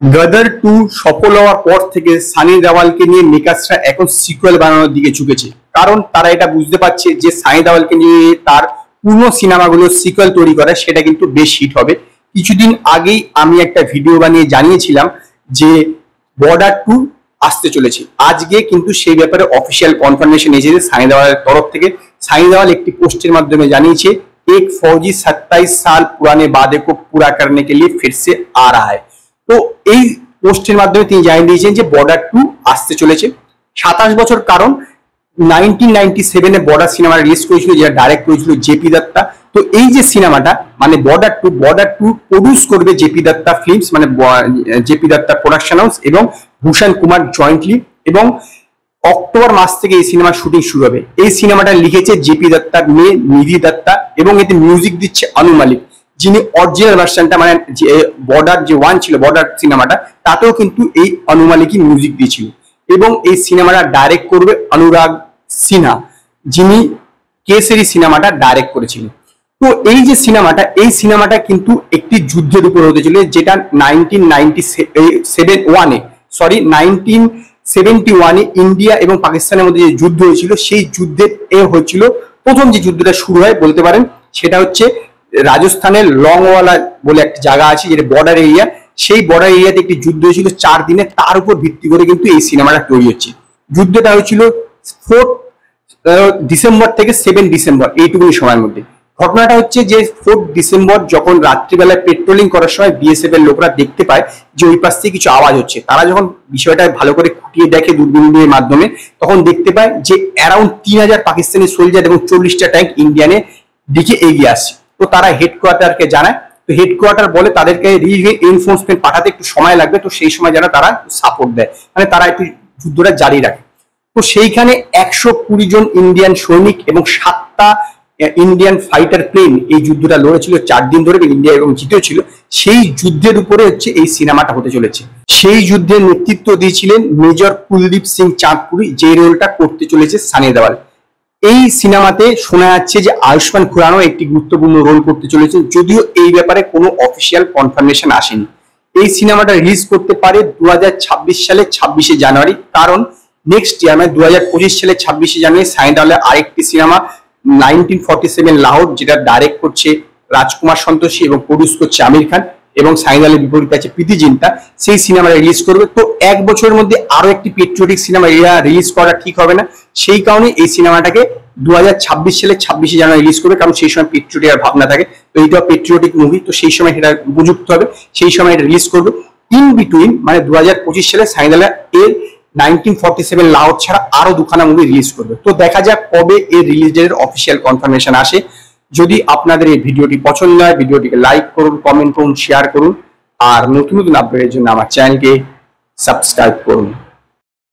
গদর 2 সফল হওয়ার পর থেকে সানি দেওয়ালকে নিয়ে মেকার্সরা এখন সিকুয়েল বানানোর দিকে ঝুঁকেছে, কারণ তারা এটা বুঝতে পারছে যে সানি দেওয়ালকে নিয়ে তার পুরনো সিনেমাগুলো সিকুয়েল তৈরি করে সেটা কিন্তু বেশ হিট হবে। কিছুদিন আগেই আমি একটা ভিডিও বানিয়ে জানিয়েছিলাম যে বর্ডার 2 আসতে চলেছে। আজকে কিন্তু সেই ব্যাপারে অফিসিয়াল কনফার্মেশন এসেছে সানি দেওয়ালের তরফ থেকে। সানি দেওয়াল একটি পোস্টের মাধ্যমে জানিয়েছে एक फौजी 27 साल पुराने वादे को पूरा करने के लिए फिर से आ रहा है। তো এই পোস্টের মাধ্যমে তিনি জানিয়ে দিয়েছেন যে বর্ডার 2 আসতে চলেছে। 27 বছর, কারণ 1997 এ বর্ডার সিনেমা রিলিজ করেছিল, যেটা ডাইরেক্ট করেছিল জেপি দত্তা। তো এই যে সিনেমাটা মানে বর্ডার 2 প্রডিউস করবে জেপি দত্তা ফিল্মস, মানে জেপি দত্তা প্রোডাকশন হাউস এবং ভূষণ কুমার জয়েন্টলি, এবং অক্টোবর মাস থেকে এই সিনেমার শুটিং শুরু হবে। এই সিনেমাটা লিখেছে জেপি দত্তার মেয়ে নিধি দত্তা এবং এতে মিউজিক দিচ্ছে আনু মালিক, যিনি অরিজিনাল ভার্সনটা মানে যে বর্ডার যে 1 ছিল বর্ডার সিনেমাটা, তাতেও কিন্তু এই আনু মালিকই মিউজিক দিয়েছিল। এবং এই সিনেমাটা ডাইরেক্ট করবে অনুরাগ সিনহা, যিনি কেসরি সিনেমাটা ডাইরেক্ট করেছিলেন। তো এই যে সিনেমাটা, এই সিনেমাটা কিন্তু একটি যুদ্ধের উপর হতে চলে, যেটা 1971 ইন্ডিয়া এবং পাকিস্তানের মধ্যে যে যুদ্ধ হয়েছিল, সেই যুদ্ধের হয়েছিল প্রথম যে যুদ্ধটা শুরু হয় বলতে পারেন, সেটা হচ্ছে রাজস্থানের লংওয়ালা বলে একটা জায়গা আছে যেটা বর্ডার এরিয়া। সেই বর্ডার এরিয়াতে একটি যুদ্ধ হয়েছিল 4 দিনে, তার উপর ভিত্তি করে কিন্তু এই সিনেমাটা তৈরি হচ্ছে। যুদ্ধটা হয়েছিল 4 ডিসেম্বর থেকে 7 ডিসেম্বর এইটুকুনি সময়ের মধ্যে। ঘটনাটা হচ্ছে যে 4 ডিসেম্বর যখন রাত্রিবেলায় পেট্রোলিং করার সময় বিএসএফ এর লোকরা দেখতে পায় যে ওই পাশ থেকে কিছু আওয়াজ হচ্ছে। তারা যখন বিষয়টা ভালো করে খুঁটিয়ে দেখে দূরবীনের মাধ্যমে, তখন দেখতে পায় যে অ্যারাউন্ড 3000 পাকিস্তানি সোলজার এবং 40টা ট্যাঙ্ক ইন্ডিয়ানের দিকে এগিয়ে আসছে। তো তারা হেডকোয়ার্টারকে জানায়, তো হেডকোয়ার্টার বলে তাদেরকে রিইনফোর্সমেন্ট পাঠাতে একটু সময় লাগবে, তো সেই সময় যেন তারা সাপোর্ট দেয়, মানে তারা একটু যুদ্ধটা জারি রাখে। তো সেইখানে 120 জন ইন্ডিয়ান সৈনিক এবং 7টা ইন্ডিয়ান ফাইটার প্লেন এই যুদ্ধটা লড়েছিল 4 দিন ধরে, ইন্ডিয়া এবং জিতেও ছিল। সেই যুদ্ধের উপরে হচ্ছে এই সিনেমাটা হতে চলেছে। সেই যুদ্ধের নেতৃত্ব দিয়েছিলেন মেজর কুলদীপ সিং চাঁদপুরি, যে রোলটা করতে চলেছে সানি দেওয়াল। এই সিনেমাতে শোনা যাচ্ছে যে আয়ুষ্মান খুরানা একটি গুরুত্বপূর্ণ রোল করতে চলেছে, যদিও এই ব্যাপারে কোনো অফিসিয়াল কনফার্মেশন আসেনি। এই সিনেমাটা রিলিজ করতে পারে 2026 সালে 26শে জানুয়ারি, কারণ নেক্সট ইয়ার মানে 2025 সালে 26শে জানুয়ারি সানি দেওয়ালের আরেকটি সিনেমা 1947 লাহোর, যেটা ডাইরেক্ট করছে রাজকুমার সন্তোষী এবং প্রডিউস করছে আমির খান, এবং সানি দেওয়ালের বিপরীতে আছে প্রীতি জিন্টা, সেই সিনেমাটা রিলিজ করবে। তো 1 বছরের মধ্যে আরো একটি পেট্রিয়টিক সিনেমা রিলিজ করা ঠিক হবে না, সেই কারণে এই সিনেমাটাকে 2026 সালে 26শে জানুয়ারি রিলিজ করবে, কারণ সেই সময় পেট্রিয়টিক ভাবনা থাকে। তো এইটা পেট্রিয়টিক মুভি, তো সেই সময় এটা উপযুক্ত হবে, সেই সময় এটা রিলিজ করবে। ইন বিটুইন মানে 2025 সালে সানি দেওয়াল এর 1947 লাহোর ছাড়া আরো 2খানা মুভি রিলিজ করবে। তো দেখা যাক কবে এর রিলিজ ডেটের অফিসিয়াল কনফার্মেশন আসে। যদি আপনাদের এই ভিডিওটি পছন্দ হয়, ভিডিওটিকে লাইক করুন, কমেন্ট করুন, শেয়ার করুন, আর নতুন নতুন আপডেটের জন্য আমার চ্যানেলকে সাবস্ক্রাইব করুন।